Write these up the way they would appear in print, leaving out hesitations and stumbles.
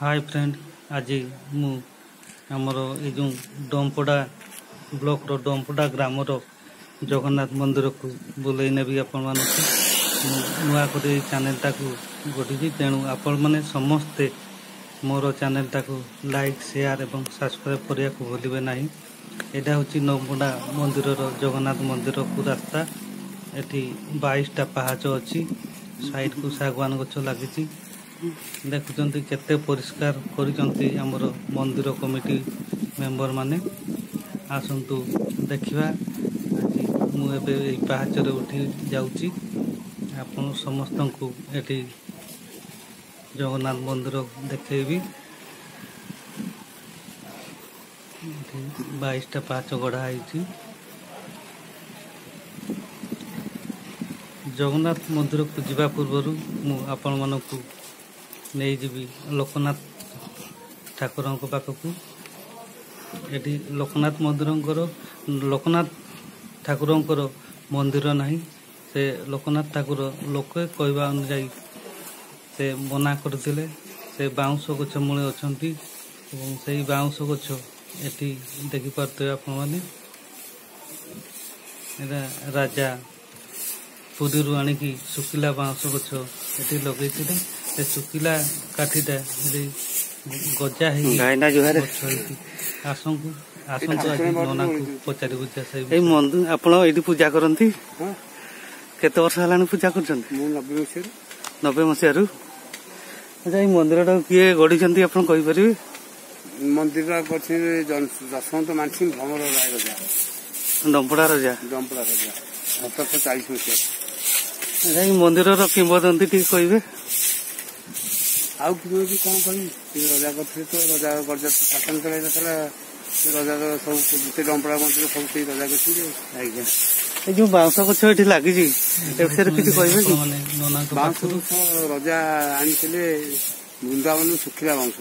Hi friend, आज मु आमर ये जो डमपड़ा ब्लॉक रो डमपड़ा ग्राम रो जगन्नाथ मंदिर को बुलाई नेबी आपण मानक नुआ कर चैनल टाक गढ़ी तेणु आपण मैंने समस्ते मोर चैनल टाक लाइक शेयर और सब्सक्राइब करने को भूलिए ना। यहाँ हूँ डमपड़ा मंदिर जगन्नाथ मंदिर को रास्ता एटी 22टा पहाच अच्छी साइड को सागवान गछ लगी देखुं केते परिष्कार कर मंदिर कमिटी मेंबर माने आसतु देखा। आज मुझे पहाचर उठी जाऊँगी आपण समस्त को एटी जगन्नाथ मंदिर देखी 22टा पहाच गढ़ाई। जगन्नाथ मंदिर को जीवा पूर्व आपण मानक नहीं जीवी लोकनाथ ठाकुर पाखक। ये लोकनाथ मंदिर लोकनाथ ठाकुर मंदिर नहीं से लोकनाथ ठाकुर लोक कहवा अनुजाई से मना करते से बाउंश गछ मूले अच्छा से बाउंश गछ ये देखिपे आपण मैंने राजा पुरी आणिकी सुखिला बाउंश गछ ये लगे से सुखिला काठीटा गजा आसंकु आसंकु आज नना को पचारि बुझा से मंदिर आपण ये पूजा करती केते वर्ष है पूजा कर 90 मसीह। अच्छा ये मंदिर टा किए गढ़ी आप कहीपर मंदिर जसवंत मानसिंह भ्रमर राय रजा डमपड़ा रजा 1740 मसीह। अच्छा ये मंदिर किंवदंती टी कहे आउ कि कौन कही रजा करते तो रजा गजा शासन चलता रजा सब जिते डमपड़ा मंदिर सब से रजा कर जो बाउंश गछ ये लगी बाउंश रजा आनीले वृंदावन सुखिला बाउंश।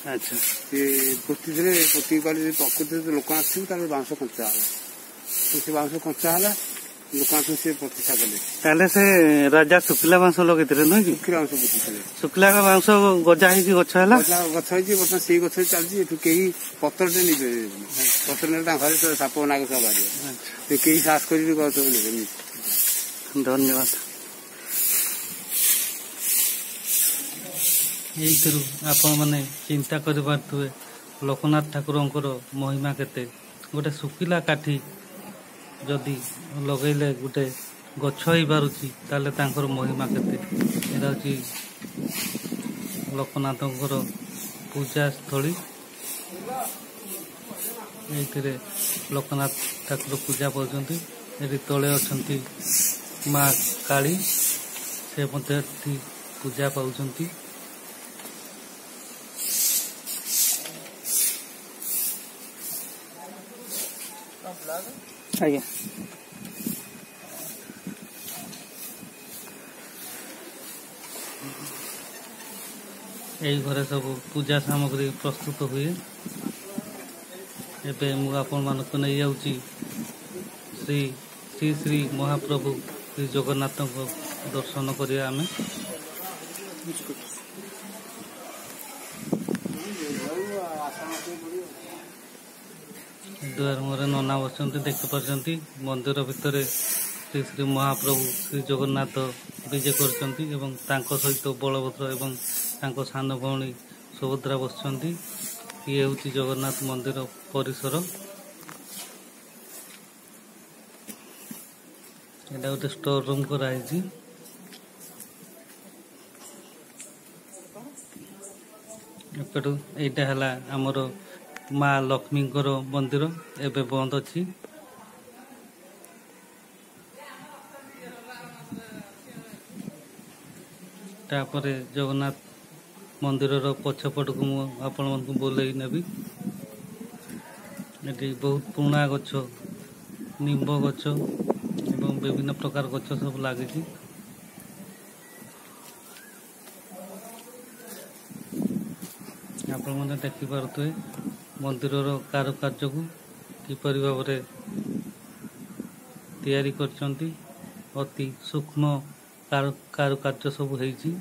अच्छा सी पोती पोती कले प्रकृति लोक आसवे बाउंश कंचा से बाउंश कंचा है लोक से प्रतिष्ठा कले से राजा सुखिला बाउंश लगे नुह कि सुखिला बाउंश पोती सुखिला बाउंश गजा हो गछ बर्तमान से गछ चलती कहीं पत्रटे नहीं पत्र ने घर साप नाग सब बाहर कहीं साहस कर। धन्यवाद। यही आपण मैंने चिंता कर पारे लोकनाथ ठाकुर महिमा केते गोटे सुखिला काठी जदि लगेले गोटे गछ हो पारुची ताले तांकर महिमा केते। एटा हूँ लोकनाथ पूजा स्थली ये लोकनाथ ठाकुर पूजा पाँच ये तले अच्छा माँ काली से पूजा पाँच। आज्ञा यही घरे सब पूजा सामग्री प्रस्तुत हुए। एबे मु आपण मानक नहीं जाऊँगी श्री श्री श्री महाप्रभु श्री जगन्नाथ को दर्शन करिया आमे। द्वार मोरे नना बसंती देखि पारछंती मंदिर भितर श्री श्री महाप्रभु श्री जगन्नाथ विजय करछंती एवं तांको सहित बलभद्र एवं तांको सान भौणी सुभद्रा बसंती। ये हूँ जगन्नाथ मंदिर परिसर। एटा गोटे स्टोर रूम कराई। एपटू एटा है आमर माँ लक्ष्मी मंदिर एबे बंद अच्छी। तापरे जगन्नाथ मंदिर पछपट को आपण मन बोलई नेबी। ये बहुत पुराना गछ निम्ब गछ एवं विभिन्न प्रकार गछ सब लगी। आपण मैंने देखिपे मंदिर कारुकार्य को किपरि भाव तैयारी करछंती अति सूक्ष्म कारुकार्य सब होईची।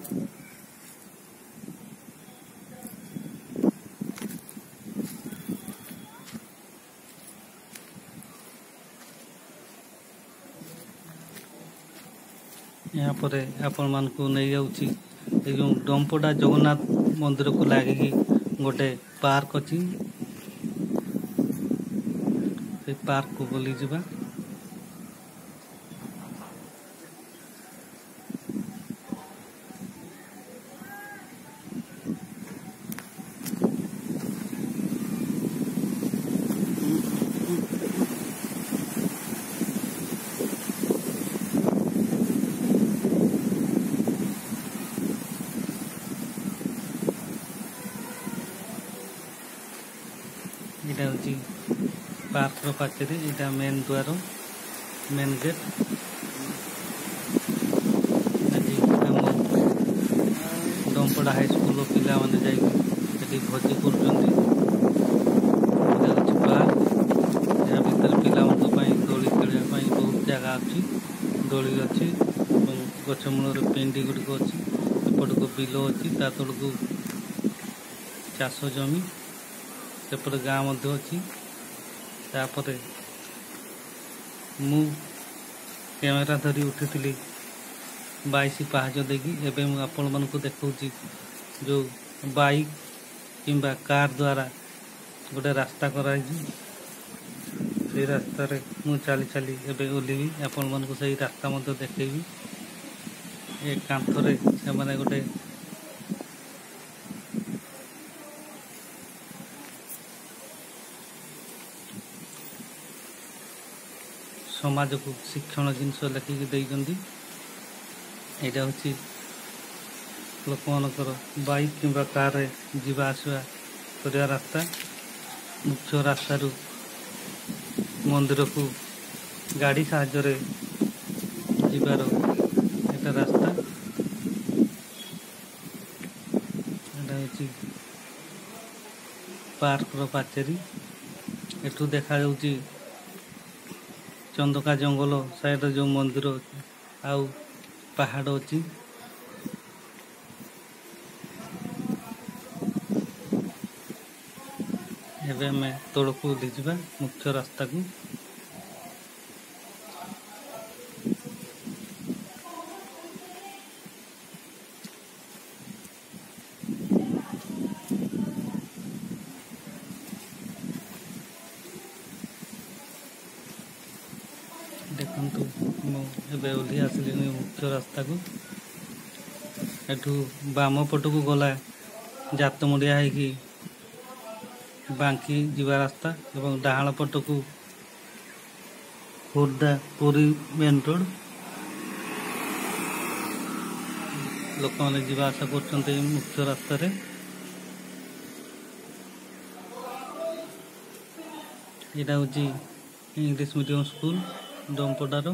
यहाँ पर आपण मान को नहीं जाऊँगी ये जो डंपटा जगन्नाथ मंदिर को लगिकी गोटे पार्क अच्छी से पार्क को बुली जावा यहाँ हूँ पार्क पाचेरी यहाँ मेन द्वार मेन गेट आज आम डंपड़ा हाईस्कूल पिला मैंने जाइए भोजी कर पार्क यहाँ भर पिला दोली खेलने बहुत जगह अच्छी दोली अच्छी गछमूल पेंडी गुड़िक अच्छी एपट को बिल अच्छी ता तल को चाष जमी सेपट गाँ अच्छी तापर मु कैमेरा धरी उठी 22 पाहाच देगी एवं मुझे आपण मान को देखा जो बाइक किंबा कार द्वारा गोटे रास्ता कराई से रास्ता रे मु चली चली एवं ओह्लि आपण मान को सही रास्ता मत देखी ए कांथरे से माने गोटे समाज को शिक्षण जिनस लिखिकी देइछन्ती एटा हूँ लोक मानकर बाइक किंबा कार रे जीवा आसवा करवा रास्ता मुख्य रास्ता रु मंदिर को गाड़ी साहाय्य जीवार एटा रास्ता एटा हूँ पार्क रो पाचेरी एठू देखा जाउची चंदका जंगल साइड जो मंदिर आउ पहाड़ अच्छी एवं आम तल को ओह्लि मुख्य रास्ता को देखु मुझे ओह्लि आसली मुख्य रास्ता को एठू बाम पट को गला जात मुड़िया है बांकी जीवा रास्ता एवं डाहाण पट को खोर्धा पुरी मेन रोड लोक मैंने जीवा आसा कर मुख्य रास्ता रे यहाँ हूँ इंग्लिश मीडियम स्कूल डंपडार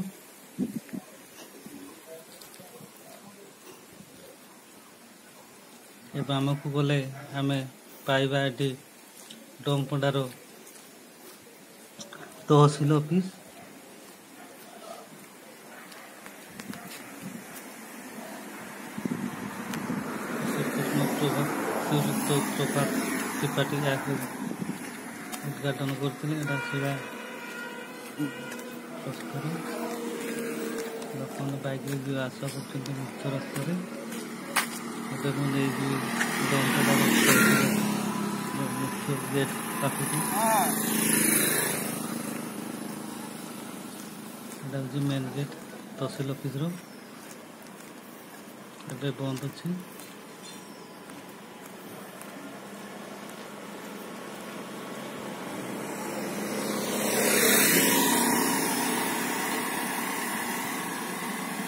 बाम को गले आम पाइबा ये डंपडार तहसील ऑफिस प्रभात त्रिपाठी उद्घाटन करते लोक बाइक जो आशा कर मुख्य रास्ता मुख्य गेट पाखक हूँ मेन गेट तहसील ऑफिस बंद अच्छी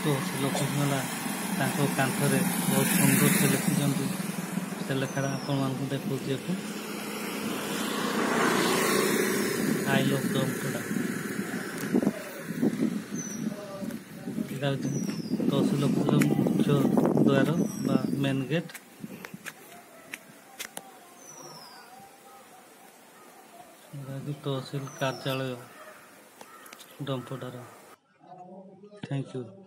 तहसील ऑफिस वाला कांथरे बहुत सुंदर से लिखिं से लेखा आपण देखा आई लव डंपड़ा तहसील ऑफिस मुख्य द्वार बा मेन गेट तहसील कार्यालय डंपडार। Thank you.